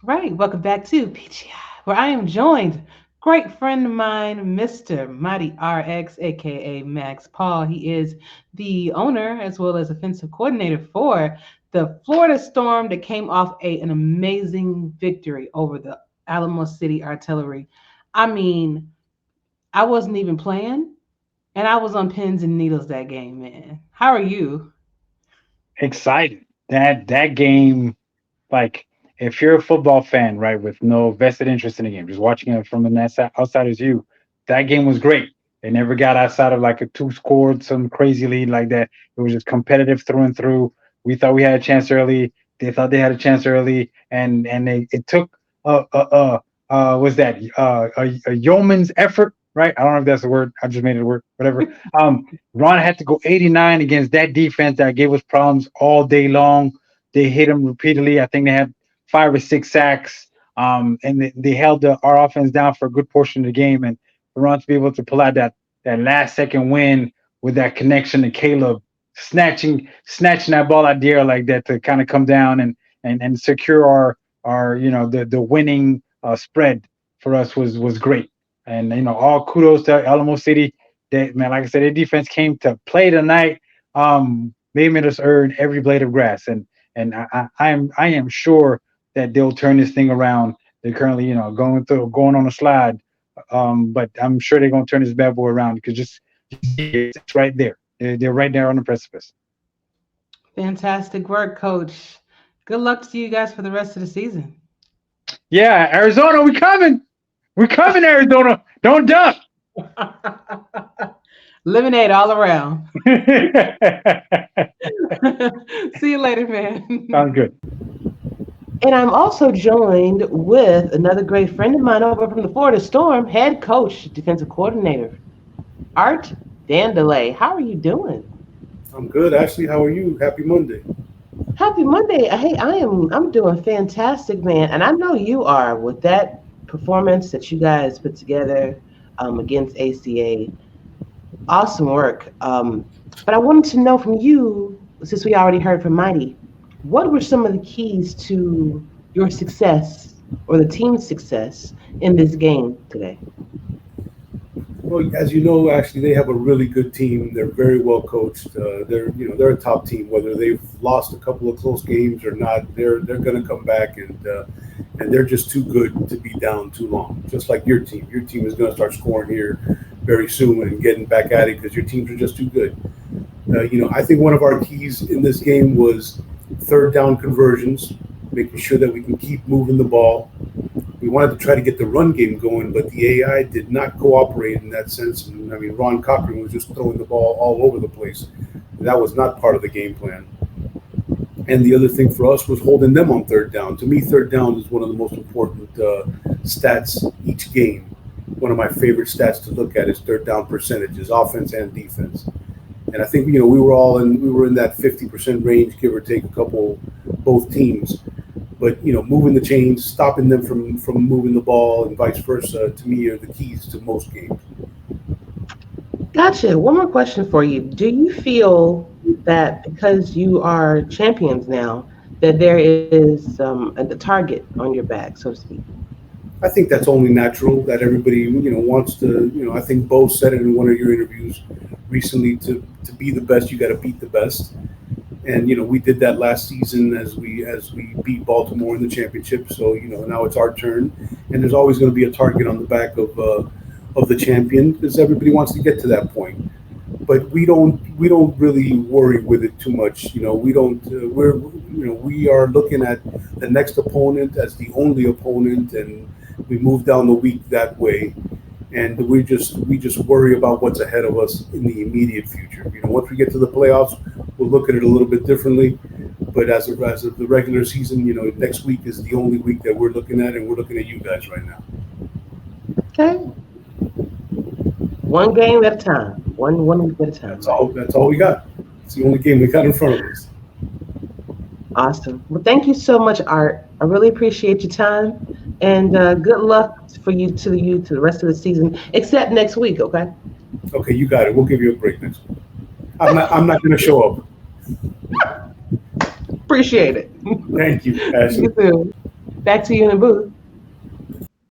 Right, welcome back to PGI, where I am joined, great friend of mine, Mr. Mighty RX, aka Max Paul. He is the owner as well as offensive coordinator for the Florida Storm that came off an amazing victory over the Alamo City Artillery. I mean, I wasn't even playing, and I was on pins and needles that game, man. How are you? Excited. That game, like if you're a football fan, right, with no vested interest in the game, just watching it from an outsider's view, that game was great. They never got outside of like a two scored some crazy lead like that. It was just competitive through and through. We thought we had a chance early. They thought they had a chance early, and it took was that a yeoman's effort, right? I don't know if that's a word. I just made it a word. Whatever. Ron had to go 89 against that defense that gave us problems all day long. They hit him repeatedly. I think they had 5 or 6 sacks, and they held our offense down for a good portion of the game. And for Ron to be able to pull out that last second win with that connection to Caleb, snatching that ball out the air like that to kind of come down and secure our the winning spread for us was great. And all kudos to Alamo City. They, man, like I said, their defense came to play tonight. They made us earn every blade of grass, and I am sure that they'll turn this thing around. They're currently, going on a slide, but I'm sure they're going to turn this bad boy around because just see it's right there. They're right there on the precipice. Fantastic work, coach. Good luck to you guys for the rest of the season. Yeah, Arizona, we coming. We coming, Arizona. Don't duck. Lemonade all around. Sounds See you later, man. good. And I'm also joined with another great friend of mine over from the Florida Storm, head coach, defensive coordinator, Art Vandelay. How are you doing? I'm good, Ashley. How are you? Happy Monday. Happy Monday. Hey, I'm doing fantastic, man. And I know you are with that performance that you guys put together against ACA. Awesome work. But I wanted to know from you, since we already heard from Mighty, what were some of the keys to your success or the team's success in this game today? Well, as you know, actually, they have a really good team. They're very well coached. They're a top team. Whether they've lost a couple of close games or not, they're going to come back, and they're just too good to be down too long. Just like your team. Your team is going to start scoring here very soon and getting back at it because your teams are just too good. I think one of our keys in this game was third down conversions, making sure that we can keep moving the ball. We wanted to try to get the run game going, but the AI did not cooperate in that sense. And I mean, Ron Cochran was just throwing the ball all over the place. That was not part of the game plan. And the other thing for us was holding them on third down. To me, third down is one of the most important stats each game. One of my favorite stats to look at is third down percentages, offense and defense. And I think we were in that 50% range, give or take a couple, both teams. But moving the chains, stopping them from moving the ball, and vice versa, to me are the keys to most games. Gotcha. One more question for you. Do you feel that because you are champions now, that there is a target on your back, so to speak? I think that's only natural that everybody wants to. I think Bo said it in one of your interviews recently. To be the best, you got to beat the best. And we did that last season as we beat Baltimore in the championship. So now it's our turn, and there's always going to be a target on the back of the champion because everybody wants to get to that point. But we don't really worry with it too much. We don't. We are looking at the next opponent as the only opponent, and we move down the week that way. And we just worry about what's ahead of us in the immediate future. Once we get to the playoffs, we'll look at it a little bit differently. But as of the regular season, next week is the only week that we're looking at, and we're looking at you guys right now. Okay. One game at a time. One week at a time, That's right? all. That's all we got. It's the only game we got in front of us. Awesome. Well, thank you so much, Art. I really appreciate your time, and good luck for you to the rest of the season, except next week. Okay. Okay, you got it. We'll give you a break next week. I'm not going to show up. Appreciate it. Thank you, You Ashley. too. Back to you in the booth.